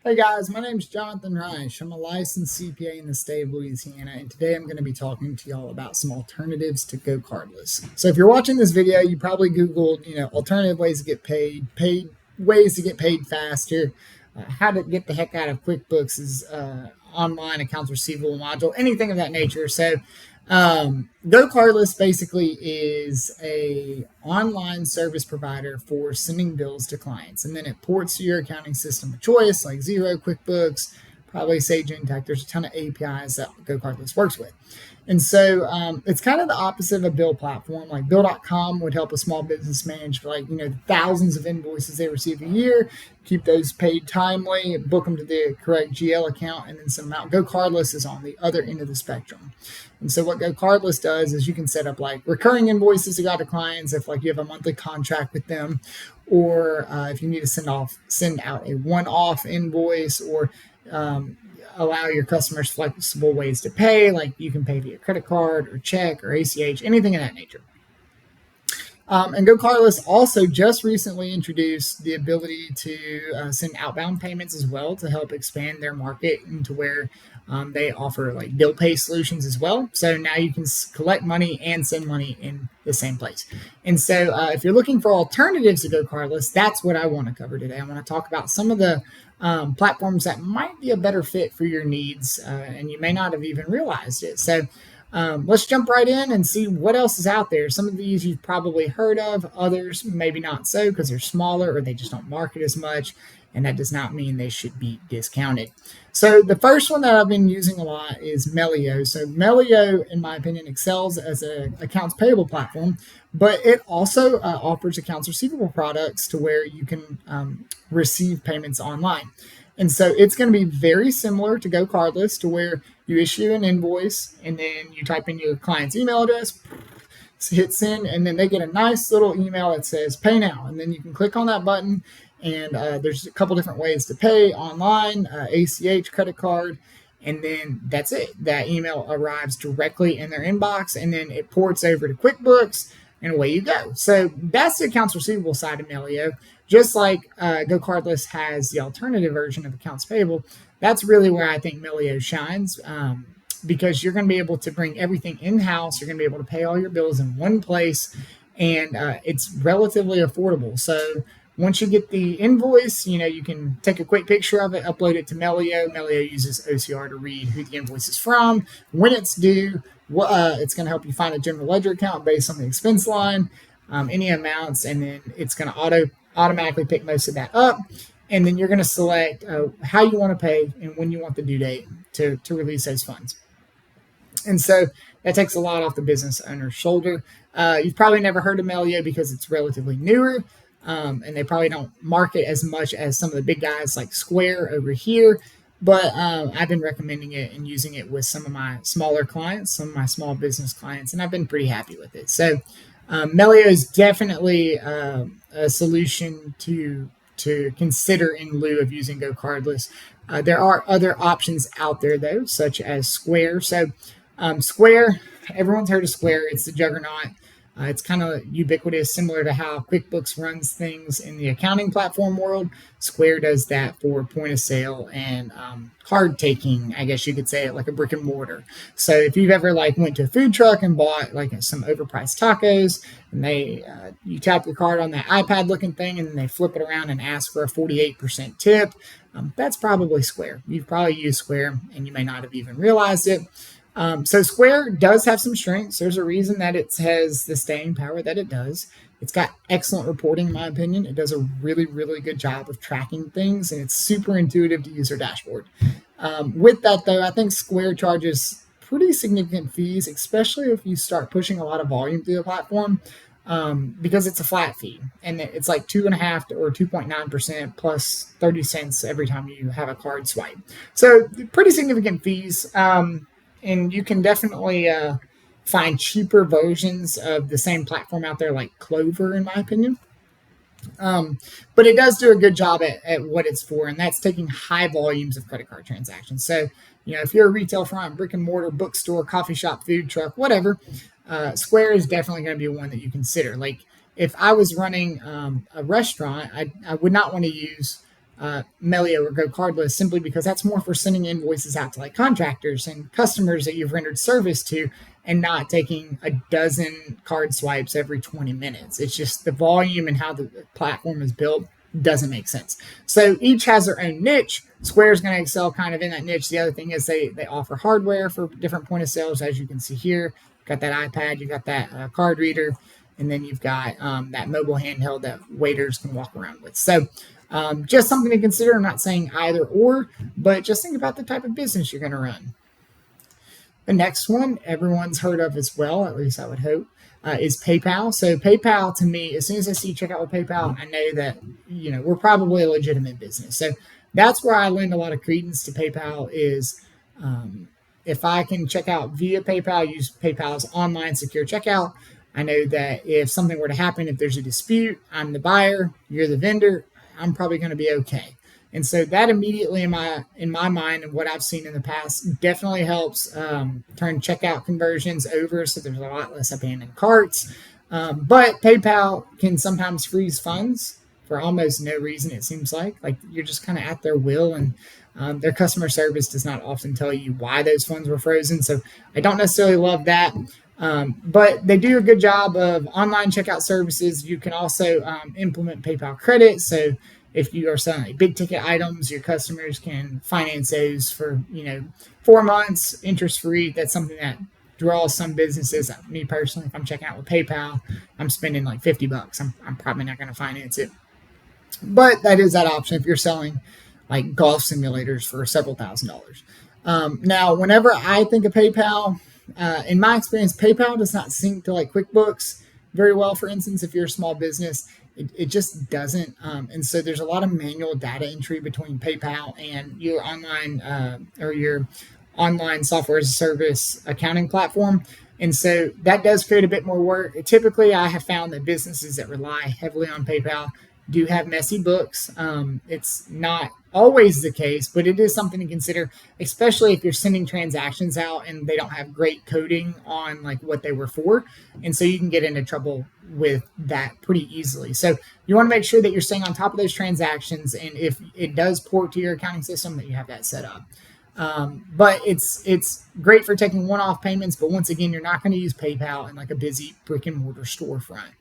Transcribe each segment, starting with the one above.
Hey guys, my name is Jonathan Reich. I'm a licensed CPA in the state of Louisiana, and today I'm going to be talking to y'all about some alternatives to GoCardLess. So if you're watching this video, you probably Googled, alternative ways to get paid ways to get paid faster, how to get the heck out of QuickBooks' online accounts receivable module, anything of that nature. So GoCardLess basically is a online service provider for sending bills to clients, and then it ports to your accounting system of choice, like Xero, QuickBooks, probably Sage Intacct. There's a ton of APIs that GoCardLess works with. And so it's kind of the opposite of a bill platform. Like Bill.com would help a small business manage thousands of invoices they receive a year, keep those paid timely, book them to the correct GL account, and then send them out. GoCardLess is on the other end of the spectrum. And so what GoCardLess does is you can set up like recurring invoices to go to clients if like you have a monthly contract with them, or if you need to send out a one-off invoice, or allow your customers flexible ways to pay, like you can pay via credit card or check or ACH, anything of that nature. And GoCardLess also just recently introduced the ability to send outbound payments as well to help expand their market into where they offer like bill pay solutions as well. So now you can collect money and send money in the same place. And so if you're looking for alternatives to GoCardLess, that's what I want to cover today. I want to talk about some of the platforms that might be a better fit for your needs, and you may not have even realized it. So let's jump right in and see what else is out there. Some of these you've probably heard of, others maybe not so because they're smaller or they just don't market as much, and that does not mean they should be discounted. So the first one that I've been using a lot is Melio. So Melio, in my opinion, excels as an accounts payable platform, but it also offers accounts receivable products to where you can receive payments online. And so it's going to be very similar to GoCardLess, to where you issue an invoice and then you type in your client's email address, hit send, and then they get a nice little email that says pay now. And then you can click on that button, and there's a couple different ways to pay online, ACH, credit card, and then that's it. That email arrives directly in their inbox, and then it ports over to QuickBooks, and away you go. So that's the accounts receivable side of Melio. Just like GoCardLess has the alternative version of accounts payable, that's really where I think Melio shines, because you're going to be able to bring everything in-house. You're going to be able to pay all your bills in one place, and it's relatively affordable. So once you get the invoice, you can take a quick picture of it, upload it to Melio. Melio uses OCR to read who the invoice is from, when it's due. It's going to help you find a general ledger account based on the expense line, any amounts, and then it's going to automatically pick most of that up. And then you're going to select how you want to pay and when you want the due date to release those funds. And so that takes a lot off the business owner's shoulder. You've probably never heard of Melio because it's relatively newer, and they probably don't market as much as some of the big guys like Square over here. But I've been recommending it and using it with some of my smaller clients, some of my small business clients, and I've been pretty happy with it. So Melio is definitely a solution to consider in lieu of using GoCardLess. There are other options out there, though, such as Square. So Square, everyone's heard of Square. It's the juggernaut. It's kind of ubiquitous, similar to how QuickBooks runs things in the accounting platform world. Square does that for point of sale and card taking, I guess you could say it, like a brick and mortar. So if you've ever went to a food truck and bought some overpriced tacos, and you tap your card on that iPad looking thing, and then they flip it around and ask for a 48% tip, that's probably Square. You've probably used Square and you may not have even realized it. So Square does have some strengths. There's a reason that it has the staying power that it does. It's got excellent reporting, in my opinion. It does a really, really good job of tracking things, and it's super intuitive to use their dashboard. With that, though, I think Square charges pretty significant fees, especially if you start pushing a lot of volume through the platform, because it's a flat fee, and it's like 2.5% or 2.9% plus 30 cents every time you have a card swipe. So pretty significant fees. And you can definitely find cheaper versions of the same platform out there, like Clover, in my opinion. But it does do a good job at what it's for, and that's taking high volumes of credit card transactions. So, if you're a retail front, brick and mortar, bookstore, coffee shop, food truck, whatever, Square is definitely going to be one that you consider. Like, if I was running a restaurant, I would not want to use Melio or GoCardLess, simply because that's more for sending invoices out to like contractors and customers that you've rendered service to, and not taking a dozen card swipes every 20 minutes. It's just the volume and how the platform is built doesn't make sense. So each has their own niche. Square is going to excel kind of in that niche. The other thing is they offer hardware for different point of sales, as you can see here. You've got that iPad, you've got that card reader, and then you've got that mobile handheld that waiters can walk around with. So just something to consider. I'm not saying either or, but just think about the type of business you're going to run. The next one everyone's heard of as well, at least I would hope, is PayPal. So PayPal, to me, as soon as I see checkout with PayPal, I know that we're probably a legitimate business. So that's where I lend a lot of credence to PayPal. Is if I can check out via PayPal, use PayPal's online secure checkout, I know that if something were to happen, if there's a dispute, I'm the buyer, you're the vendor, I'm probably going to be okay. And so that immediately in my mind and what I've seen in the past definitely helps turn checkout conversions over, so there's a lot less abandoned carts. But PayPal can sometimes freeze funds for almost no reason, it seems like you're just kind of at their will, and their customer service does not often tell you why those funds were frozen. So I don't necessarily love that. But they do a good job of online checkout services. You can also implement PayPal credit. So if you are selling big ticket items, your customers can finance those for 4 months interest free. That's something that draws some businesses. Me personally, if I'm checking out with PayPal, I'm spending like $50. I'm probably not going to finance it. But that is that option if you're selling like golf simulators for several $1,000s. Now, whenever I think of PayPal, in my experience, PayPal does not sync to like QuickBooks very well. For instance, if you're a small business, it just doesn't. And so there's a lot of manual data entry between PayPal and your online or your online software as a service accounting platform. And so that does create a bit more work. Typically, I have found that businesses that rely heavily on PayPal do have messy books. It's not always the case, but it is something to consider, especially if you're sending transactions out and they don't have great coding on like what they were for. And so you can get into trouble with that pretty easily. So you want to make sure that you're staying on top of those transactions. And if it does port to your accounting system, that you have that set up. But it's great for taking one-off payments. But once again, you're not going to use PayPal in like a busy brick and mortar storefront.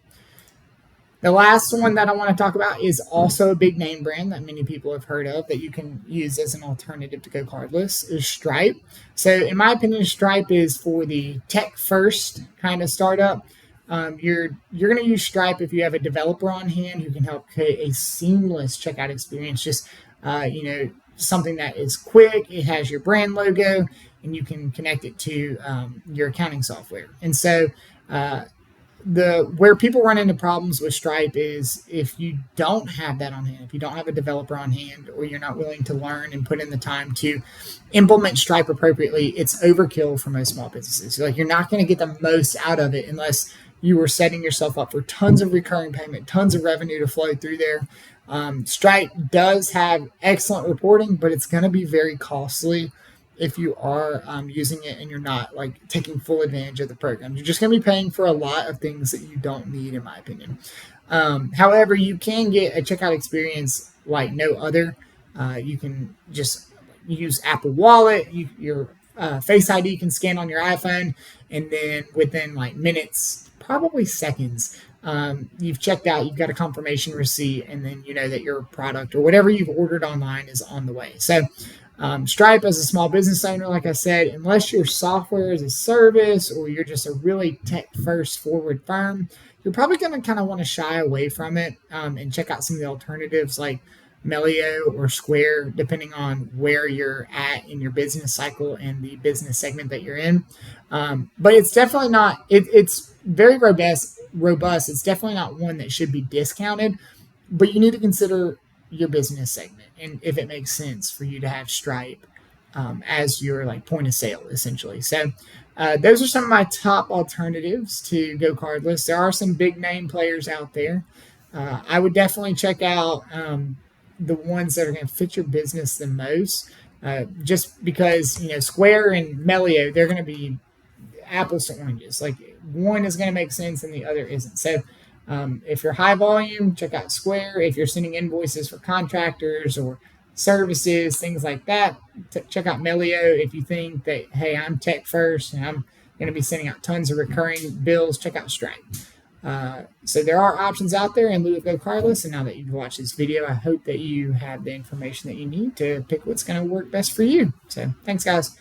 The last one that I want to talk about is also a big name brand that many people have heard of that you can use as an alternative to GoCardLess is Stripe. So in my opinion, Stripe is for the tech first kind of startup. You're going to use Stripe if you have a developer on hand who can help create a seamless checkout experience. Just something that is quick. It has your brand logo, and you can connect it to your accounting software. And so where people run into problems with Stripe is if you don't have that on hand, if you don't have a developer on hand, or you're not willing to learn and put in the time to implement Stripe appropriately, it's overkill for most small businesses. So you're not going to get the most out of it unless you are setting yourself up for tons of recurring payment, tons of revenue to flow through there. Stripe does have excellent reporting, but it's going to be very costly if you are using it and you're not like taking full advantage of the program. You're just going to be paying for a lot of things that you don't need, in my opinion. However, you can get a checkout experience like no other. You can just use Apple Wallet. Your Face ID can scan on your iPhone, and then within like minutes, probably seconds, you've checked out, you've got a confirmation receipt, and then you know that your product or whatever you've ordered online is on the way. So Stripe, as a small business owner, like I said, unless you're software as a service or you're just a really tech first forward firm, you're probably going to kind of want to shy away from it and check out some of the alternatives like Melio or Square, depending on where you're at in your business cycle and the business segment that you're in. But it's definitely not, it's very robust. It's definitely not one that should be discounted, but you need to consider your business segment and if it makes sense for you to have Stripe as your like point of sale, essentially. So those are some of my top alternatives to GoCardLess. There are some big name players out there. I would definitely check out the ones that are going to fit your business the most, just because Square and Melio, they're going to be apples to oranges. Like one is going to make sense and the other isn't. So If you're high volume, check out Square. If you're sending invoices for contractors or services, things like that, check out Melio. If you think that, hey, I'm tech first and I'm going to be sending out tons of recurring bills, check out Stripe. So there are options out there in lieu of GoCardLess. And now that you've watched this video, I hope that you have the information that you need to pick what's going to work best for you. So thanks, guys.